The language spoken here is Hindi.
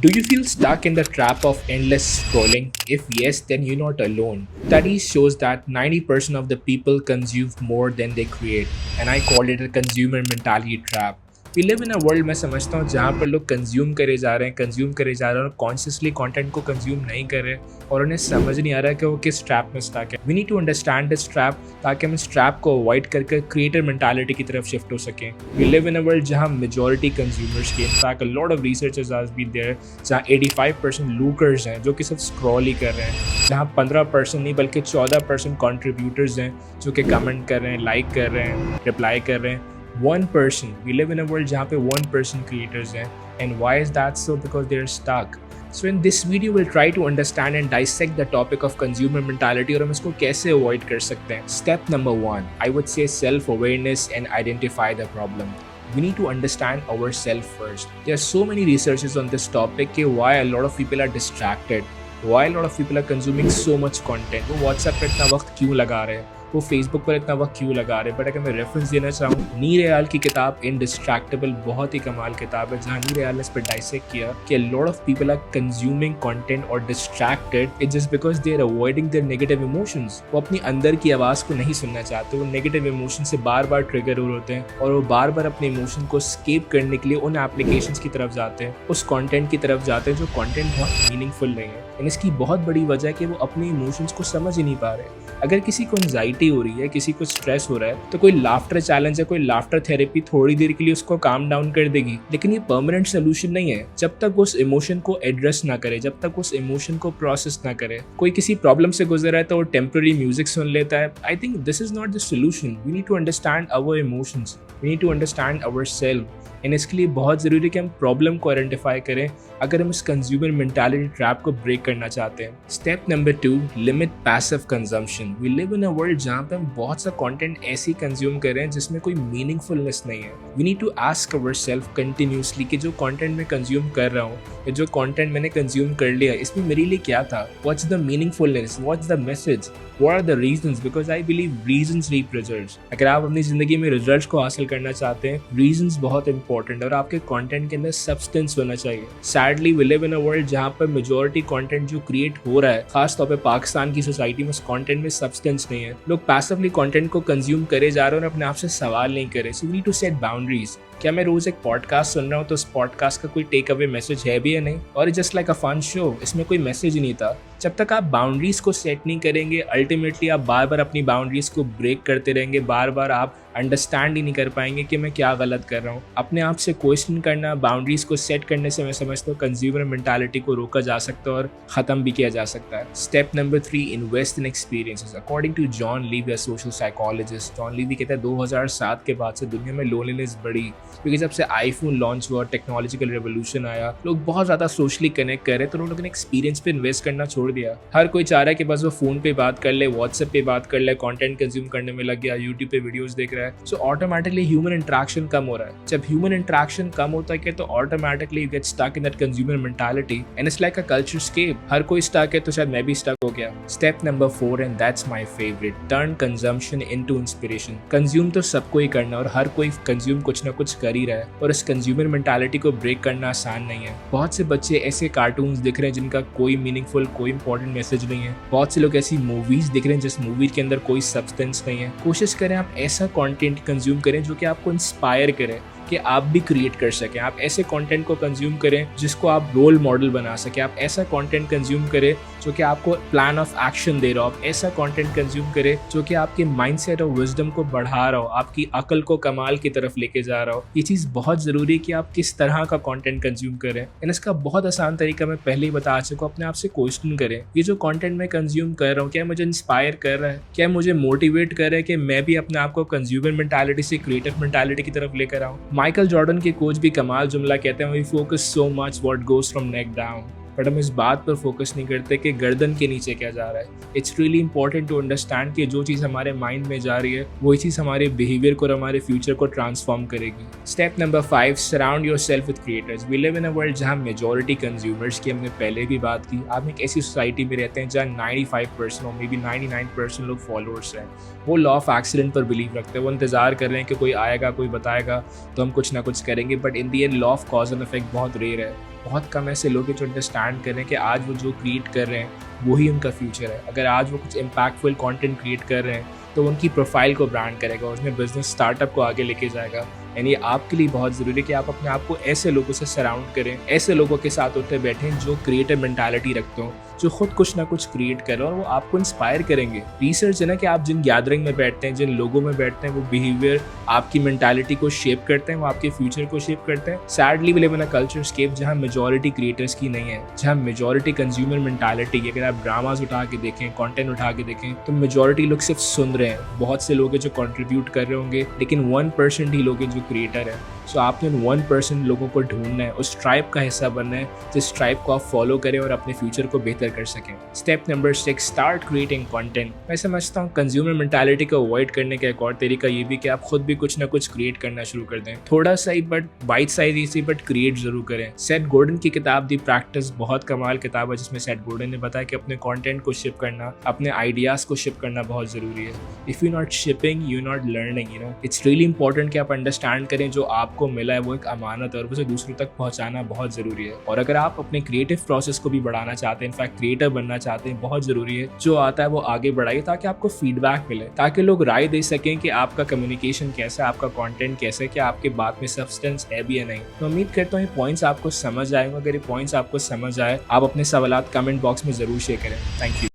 Do you feel stuck in the trap of endless scrolling? If yes, then you're not alone. Studies shows that 90% of the people consume more than they create, and I call it a consumer mentality trap. We live in a world मैं समझता हूँ जहाँ पर लोग कंज्यूम करे जा रहे हैं और कॉन्शियसली कंटेंट को कंज्यूम नहीं कर रहे और उन्हें समझ नहीं आ रहा है कि वो किस ट्रैप में स्टक है. We need to understand this trap ताकि हम इस ट्रैप को अवॉइड करके क्रिएटर मेंटालिटी की तरफ शिफ्ट हो सकें. We live in a world जहाँ मेजॉरिटी कंज्यूमर्स की in fact a lot of researchers has been there जहाँ 85% लूकर्स हैं जो कि सिर्फ स्क्रॉल ही कर रहे हैं, जहाँ 15% नहीं बल्कि 14% कॉन्ट्रीब्यूटर्स हैं जो कि कमेंट कर रहे हैं, लाइक कर रहे हैं, रिप्लाई कर रहे हैं. 1%. We live in a world जहाँ पे 1% creators हैं. And why is that so? Because they're stuck. So in this video we'll try to understand and dissect the topic of consumer mentality और हम इसको कैसे avoid कर सकते हैं. Step number 1, I would say self-awareness and identify the problem. We need to understand ourselves first. There are so many researches on this topic कि why a lot of people are distracted, why a lot of people are consuming so much content. वो WhatsApp पर इतना वक्त क्यों लगा रहे हैं, वो फेसबुक पर इतना वक्त क्यों लगा रहे हैं. बट अगर मैं रेफरेंस देना चाहूँ, नी रियाल की किताब इनडिस्ट्रैक्टेबल बहुत ही कमाल किताब है जहाँ नी रियाल ने इस पर डाइसेक्ट किया कि lot of people are consuming content और distracted it just because they are avoiding their negative emotions. वो अपनी अंदर की आवाज़ को नहीं सुनना चाहते, वो नेगेटिव इमोशन से बार बार ट्रिगर हो होते हैं और वो बार बार अपने इमोशन को स्केप करने के लिए उन एप्लीकेशंस की तरफ जाते हैं, उस कंटेंट की तरफ जाते हैं जो कंटेंट बहुत मीनिंगफुल नहीं है. एंड इसकी बहुत बड़ी वजह है कि वो अपने इमोशंस को समझ ही नहीं पा रहे. अगर किसी को एंजाइटी हो रही है, किसी को स्ट्रेस हो रहा है, तो कोई लाफ्टर चैलेंज है, कोई लाफ्टर थेरेपी थोड़ी देर के लिए उसको काम डाउन कर देगी, लेकिन ये परमानेंट सोल्यूशन नहीं है. जब तक उस इमोशन को एड्रेस ना करे, जब तक उस इमोशन को प्रोसेस ना करे. कोई किसी प्रॉब्लम से गुजर रहा है तो वो टेम्पररी म्यूजिक सुन लेता है. I think this is not the solution. We need to understand our emotions, we need to understand our self. And इसके लिए बहुत ज़रूरी है कि हम प्रॉब्लम को आइडेंटिफाई करें अगर हम इस कंज्यूमर मेंटालिटी ट्रैप को ब्रेक करना चाहते हैं. Step number 2, limit passive consumption. We live in a world जहाँ पे हम बहुत सा कंटेंट ऐसे कंज्यूम कर रहे हैं जिसमें कोई मीनिंगफुलनेस नहीं है. We need to ask ourselves continuously कि जो कंटेंट मैं कंज्यूम कर रहा हूँ या जो कंटेंट मैंने कंज्यूम कर लिया इसमें मेरे लिए क्या था, what's the meaningfulness, what's the message, what are the reasons. Because I believe reasons reap results. अगर आप अपनी ज़िंदगी में रिजल्ट्स को हासिल करना चाहते हैं, रीजंस बहुत इंपॉर्टेंट और आपके कंटेंट के अंदर सब्सटेंस होना चाहिए. Sadly we live in a world जहाँ पर मेजॉरिटी कंटेंट जो क्रिएट हो रहा है, खास तौर पे पाकिस्तान की सोसाइटी में, उस कंटेंट में सब्सटेंस नहीं है. लोग पैसिवली कंटेंट को कंज्यूम करे जा रहे हैं और अपने आप से सवाल नहीं करे. So we need to set boundaries. क्या मैं रोज एक पॉडकास्ट सुन रहा हूँ तो उस पॉडकास्ट का कोई टेक अवे मैसेज है भी या नहीं, और just like a fun show, इसमें कोई मैसेज ही नहीं था. जब तक आप बाउंड्रीज को सेट नहीं करेंगे, अल्टीमेटली आप बार बार अपनी बाउंड्रीज को ब्रेक करते रहेंगे, बार बार आप अंडरस्टैंड ही नहीं कर पाएंगे कि मैं क्या गलत कर रहा हूँ. अपने आप से क्वेश्चन करना, बाउंड्रीज को सेट करने से मैं समझता हूँ कंज्यूमर मेंटालिटी को रोका जा सकता है और ख़त्म भी किया जा सकता है. Step number 3, invest in experiences. According to John Levy, social psychologist, John Levy कहता है 2007 के बाद से दुनिया में लोनलीनेस बढ़ी क्योंकि जब से आईफोन लॉन्च हुआ, टेक्नोलॉजिकल रेवोल्यूशन आया, लोग बहुत ज़्यादा सोशली कनेक्ट कर रहे हैं तो लोगों ने एक्सपीरियंस पे इन्वेस्ट करना छोड़ दिया. हर कोई चाह रहा है कि बस वो फ़ोन पे बात कर ले, व्हाट्सएप पे बात कर ले, कंटेंट कंज्यूम करने में लग गया, यूट्यूब पे वीडियोस देख रहा है. सो ऑटोमेटिकली ह्यूमन इंटरेक्शन कम हो रहा है. जब ह्यूमन इंटरेक्शन कम होता है तो automatically you get stuck in that consumer mentality and it's like a culture scape. हर कोई स्टक है तो शायद मैं भी स्टक हो गया. Step number 4, and that's my favourite, turn consumption into inspiration. Consume तो सबको ही करना और हर कोई कंज्यूम कुछ ना कुछ कर ही रहा है और इस कंज्यूमर मेंटालिटी को ब्रेक करना आसान नहीं है. बहुत से बच्चे ऐसे कार्टून्स दिख रहे हैं जिनका कोई मीनिंगफुल, कोई इंपॉर्टेंट मैसेज नहीं है. बहुत से लोग ऐसी मूवीज दिख रहे हैं जिस मूवी के अंदर कोई सब्सटेंस नहीं है. कोशिश करें आप ऐसा कंटेंट कंज्यूम करें जो कि आपको इंस्पायर करे कि आप भी क्रिएट कर सकें. आप ऐसे कंटेंट को कंज्यूम करें जिसको आप रोल मॉडल बना सकें. आप ऐसा कंटेंट कंज्यूम करें जो कि आपको प्लान ऑफ एक्शन दे रहा हो. आप ऐसा कंटेंट कंज्यूम करें जो कि आपके माइंडसेट और विजडम को बढ़ा रहा हो, आपकी अकल को कमाल की तरफ लेके जा रहा हो. ये चीज़ बहुत ज़रूरी है कि आप किस तरह का कंटेंट कंज्यूम करें. एंड इसका बहुत आसान तरीका मैं पहले ही बता चुका हूं. अपने आप से क्वेश्चन करें, ये जो कंटेंट मैं कंज्यूम कर रहा हूँ क्या मुझे इंस्पायर कर रहा है, क्या मुझे मोटिवेट कर रहा है कि मैं भी अपने आप को कंज्यूमर मेंटालिटी से क्रिएटिव मेंटालिटी की तरफ लेकर आऊँ. माइकल जॉर्डन के कोच भी कमाल जुमला कहते हैं, we focus so much what goes from neck down. But हम इस बात पर फोकस नहीं करते कि गर्दन के नीचे क्या जा रहा है. It's really important to understand कि जो चीज़ हमारे माइंड में जा रही है वही चीज़ हमारे बिहेवियर को और हमारे फ्यूचर को ट्रांसफॉर्म करेगी. Step number 5, surround your self with creators. We live in a world जहाँ मेजॉरिटी कंज्यूमर्स की हमने पहले भी बात की. आप एक ऐसी सोसाइटी में रहते हैं जहाँ 95% और मे बी 99% लोग फॉलोअर्स हैं. वो लॉ ऑफ एक्सीडेंट पर बिलीव रखते हैं. वो इंतजार कर रहे हैं कि कोई आएगा, कोई बताएगा तो हम कुछ ना कुछ करेंगे. But in the and law of cause and effect बहुत रेयर है. बहुत कम ऐसे लोग हैं जो अंडरस्टैंड कर रहे हैं कि आज वो जो क्रिएट कर रहे हैं वही उनका फ्यूचर है। अगर आज वो कुछ इम्पैक्टफुल कंटेंट क्रिएट कर रहे हैं तो उनकी प्रोफाइल को ब्रांड करेगा और उसमें बिजनेस स्टार्टअप को आगे लेके जाएगा। यानी ये आपके लिए बहुत ज़रूरी है कि आप अपने आप को ऐसे लोगों से सराउंड करें, ऐसे लोगों के साथ उठते बैठें जो क्रिएटिव मेंटालिटी रखते हो, जो खुद कुछ ना कुछ क्रिएट कर रहे हो और वो आपको इंस्पायर करेंगे। रिसर्च है ना कि आप जिन गैदरिंग में बैठते हैं, जिन लोगों में बैठते हैं, वो बिहेवियर आपकी मेंटालिटी को शेप करते हैं, वो आपके फ्यूचर को शेप करते हैं। Sadly we live in a culture escape जहाँ मेजॉरिटी क्रिएटर्स की नहीं है, जहाँ मेजॉरिटी कंज्यूमर मेंटालिटी की। अगर आप ड्रामाज उठा के देखें, कंटेंट उठा के देखें, तो मेजॉरिटी लोग सिर्फ सुन रहे हैं। बहुत से लोग हैं जो कंट्रीब्यूट कर रहे होंगे, लेकिन 1% ही लोग हैं जो क्रिएटर है। सो आपने उन 1% लोगों को ढूंढना है, उस ट्राइब का हिस्सा बनना है, जिस ट्राइब को आप फॉलो करें और अपने फ्यूचर को बेहतर कर सकें। Step number 6, start creating content. मैं समझता हूँ कंज्यूमर मेंटालिटी को अवॉइड करने का एक और तरीका ये भी कि आप खुद भी कुछ ना कुछ क्रिएट करना शुरू कर दें। थोड़ा सा ही बट बाइट साइज ही बट क्रिएट जरूर करें। सेथ गोर्डन की किताब दी प्रैक्टिस बहुत कमाल किताब है, जिसमें सेथ गोर्डन ने बताया कि अपने कंटेंट को शिप करना, अपने आइडियाज को शिप करना बहुत जरूरी है। If you not shipping you not learning. It's really important कि आप अंडरस्टैंड करें जो आपको मिला है वो एक अमानत है और उसे दूसरों तक पहुंचाना बहुत जरूरी है। और अगर आप अपने क्रिएटिव प्रोसेस को भी बढ़ाना चाहते हैं, इनफैक्ट क्रिएटर बनना चाहते हैं, बहुत जरूरी है जो आता है वो आगे बढ़ाइए ताकि आपको फीडबैक मिले, ताकि लोग राय दे सकें कि आपका कम्युनिकेशन कैसा है, आपका कंटेंट कैसा है, कि आपके बात में सब्सटेंस है भी या नहीं। तो उम्मीद करता हूँ ये पॉइंट्स आपको समझ आएंगे। अगर ये पॉइंट्स आपको समझ आए, आप अपने सवालात कमेंट बॉक्स में जरूर शेयर करें। Thank you.